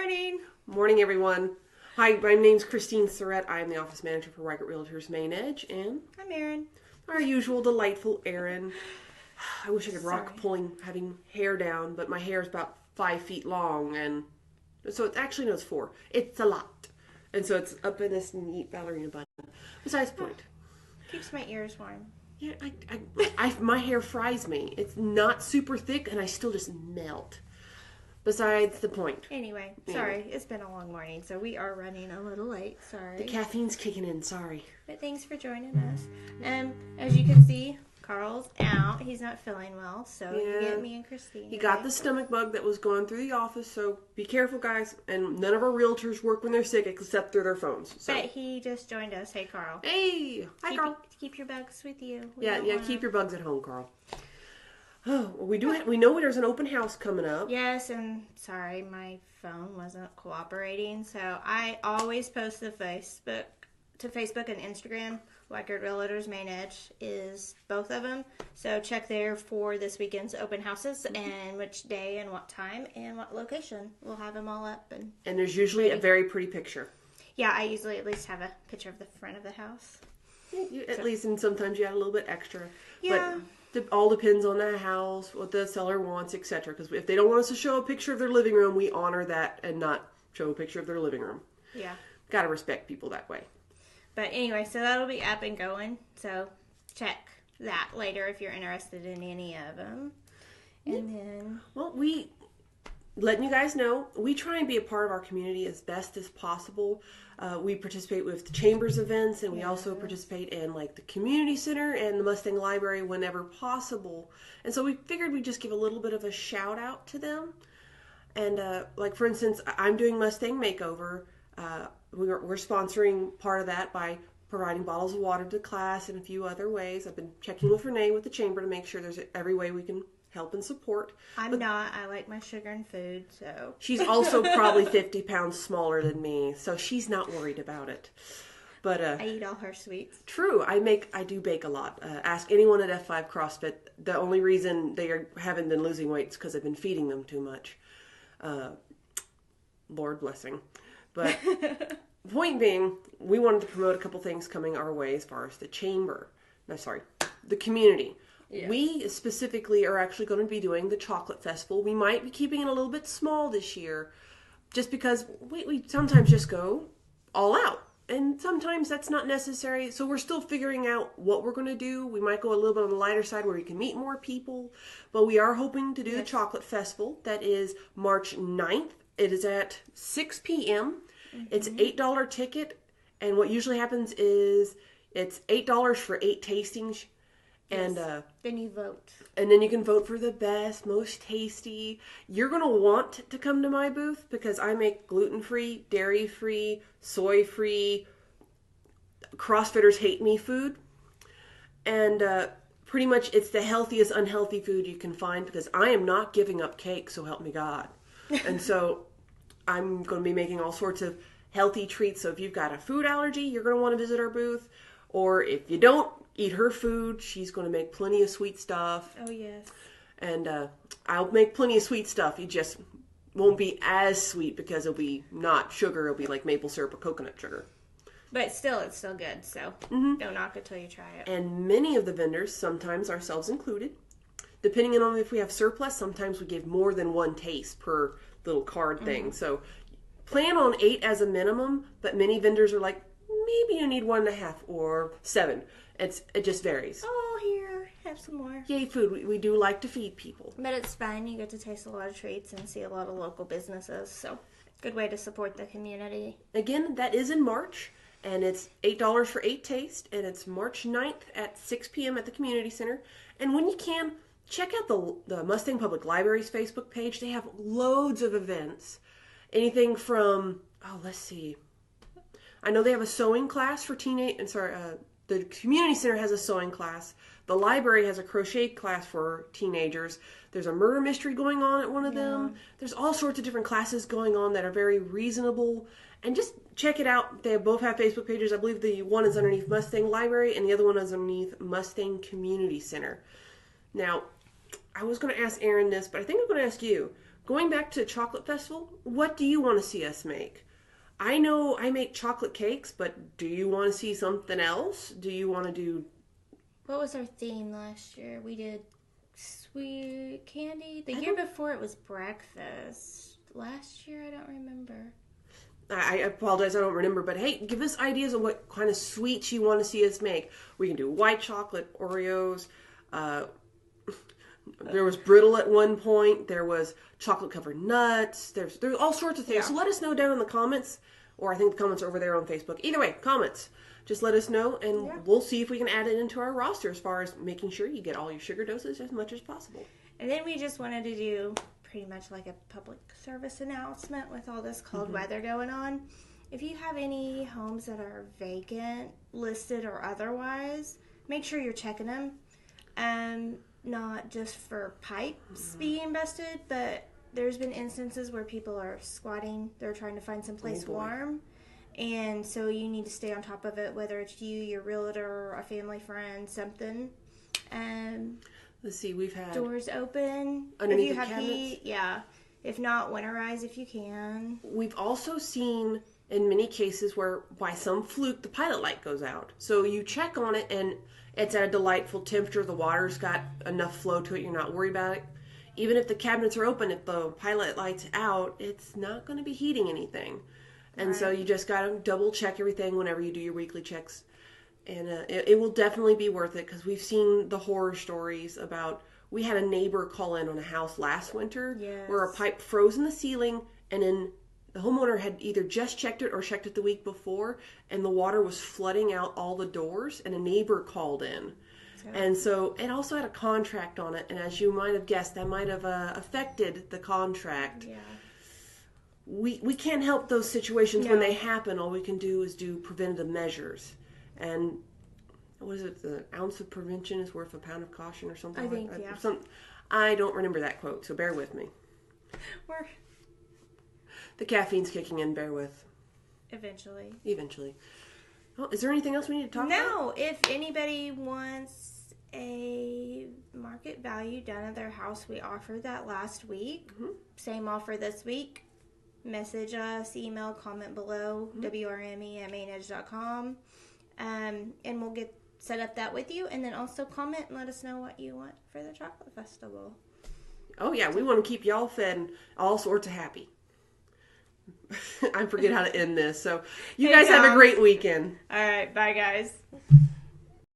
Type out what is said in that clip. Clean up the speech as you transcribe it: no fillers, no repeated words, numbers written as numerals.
morning. Morning, everyone. Hi, my name's Christine Surratt. I am the office manager for Weigert Realtors Main Edge, and I'm Erin. our usual delightful Erin. I wish I could rock having hair down, but my hair is about 5 feet long, and so it's actually, no, it's 4. It's a lot. And so it's up in this neat ballerina bun. Besides the point. Keeps my ears warm. Yeah, my hair fries me. It's not super thick, and I still just melt. Besides the point. Anyway, sorry. It's been a long morning, so we are running a little late. Sorry. The caffeine's kicking in, sorry. But thanks for joining us. As you can see, Carl's out. He's not feeling well, so you get me and Christine. He got the stomach bug that was going through the office, so be careful, guys. And none of our realtors work when they're sick except through their phones. So. But he just joined us. Hey, Carl. Hey! Hi, Carl. Keep your bugs with you. Keep your bugs at home, Carl. Oh, we know there's an open house coming up. Yes, and sorry, my phone wasn't cooperating, so I always post to Facebook and Instagram. Weigert Realtors Main Edge is both of them, so check there for this weekend's open houses and which day and what time and what location. We'll have them all up and there's usually a very pretty picture. Yeah, I usually at least have a picture of the front of the house. At least, and sometimes you add a little bit extra. Yeah. But it all depends on the house, what the seller wants, etc. Because if they don't want us to show a picture of their living room, we honor that and not show a picture of their living room. Yeah. Gotta respect people that way. But anyway, so that'll be up and going. So check that later if you're interested in any of them. And then... Well, letting you guys know, we try and be a part of our community as best as possible. We participate with the Chambers events, and we also participate in like the community center and the Mustang Library whenever possible. And so we figured we'd just give a little bit of a shout out to them. And like for instance, I'm doing Mustang Makeover. We're sponsoring part of that by providing bottles of water to class and a few other ways. I've been checking with Renee with the Chamber to make sure there's every way we can help and support. I like my sugar and food, so. She's also probably 50 pounds smaller than me, so she's not worried about it. But I eat all her sweets. True. I do bake a lot. Ask anyone at F5 CrossFit. The only reason haven't been losing weight is because I've been feeding them too much. Lord blessing. But point being, we wanted to promote a couple things coming our way as far as the the community. Yeah. We specifically are actually going to be doing the chocolate festival. We might be keeping it a little bit small this year just because we sometimes just go all out. And sometimes that's not necessary. So we're still figuring out what we're going to do. We might go a little bit on the lighter side where we can meet more people. But we are hoping to do the chocolate festival. That is March 9th. It is at 6 p.m. Mm-hmm. It's an $8 ticket. And what usually happens is it's $8 for 8 tastings. And then you vote. And then you can vote for the best, most tasty. You're going to want to come to my booth because I make gluten-free, dairy-free, soy-free, CrossFitters hate me food. And pretty much it's the healthiest unhealthy food you can find because I am not giving up cake, so help me God. And so I'm going to be making all sorts of healthy treats. So if you've got a food allergy, you're going to want to visit our booth. Or if you don't, eat her food. She's going to make plenty of sweet stuff. Oh, yes. And I'll make plenty of sweet stuff. It just won't be as sweet because it'll be not sugar. It'll be like maple syrup or coconut sugar. But still, it's still good. So don't knock it till you try it. And many of the vendors, sometimes ourselves included, depending on if we have surplus, sometimes we give more than one taste per little card thing. So plan on 8 as a minimum, but many vendors are like, maybe you need 1.5 or 7. It just varies. Oh, here, have some more. Yay, food. We do like to feed people. But it's fine. You get to taste a lot of treats and see a lot of local businesses. So, good way to support the community. Again, that is in March. And it's $8 for 8 tastes. And it's March 9th at 6 p.m. at the community center. And when you can, check out the Mustang Public Library's Facebook page. They have loads of events. Anything from, let's see. I know they have a sewing class for the community center has a sewing class. The library has a crochet class for teenagers. There's a murder mystery going on at one of them. There's all sorts of different classes going on that are very reasonable. And just check it out. They both have Facebook pages. I believe the one is underneath Mustang Library and the other one is underneath Mustang Community Center. Now, I was going to ask Erin this, but I think I'm going to ask you. going back to Chocolate Festival, what do you want to see us make? I know I make chocolate cakes, but do you want to see something else? Do you want to do... What was our theme last year? We did sweet candy. The year before it was breakfast. Last year, I don't remember. I apologize, I don't remember, but hey, give us ideas of what kind of sweets you want to see us make. We can do white chocolate, Oreos. There was brittle at one point. There was chocolate covered nuts. There's all sorts of things. Yeah. So let us know down in the comments, or I think the comments are over there on Facebook. Either way, comments. Just let us know, and we'll see if we can add it into our roster as far as making sure you get all your sugar doses as much as possible. And then we just wanted to do pretty much like a public service announcement with all this cold weather going on. If you have any homes that are vacant, listed or otherwise, make sure you're checking them. Not just for pipes being busted, but there's been instances where people are squatting. They're trying to find someplace warm. And so you need to stay on top of it, whether it's you, your realtor, a family friend, something. Let's see, we've had doors open underneath if you the have cabinets. heat. Yeah. If not, winterize if you can. We've also seen in many cases where by some fluke the pilot light goes out. So you check on it and it's at a delightful temperature. The water's got enough flow to it. You're not worried about it. Even if the cabinets are open, if the pilot light's out, it's not going to be heating anything. And so you just got to double check everything whenever you do your weekly checks. And it will definitely be worth it because we've seen the horror stories about, we had a neighbor call in on a house last winter where a pipe froze in the ceiling, and then the homeowner had either just checked it or checked it the week before, and the water was flooding out all the doors, and a neighbor called in. And so it also had a contract on it, and as you might have guessed, that might have affected the contract. Yeah. We can't help those situations when they happen. All we can do is do preventative measures. And what is it? The ounce of prevention is worth a pound of caution or something. I think, I don't remember that quote, so bear with me. The caffeine's kicking in, bear with. Eventually. Well, is there anything else we need to talk about? No, if anybody wants a market value done at their house, we offered that last week. Same offer this week. Message us, email, comment below, wrme@mainedge.com. And we'll get set up that with you. And then also comment and let us know what you want for the chocolate festival. Oh, yeah. We want to keep y'all fed and all sorts of happy. I forget how to end this. So you guys have a great weekend. All right. Bye, guys.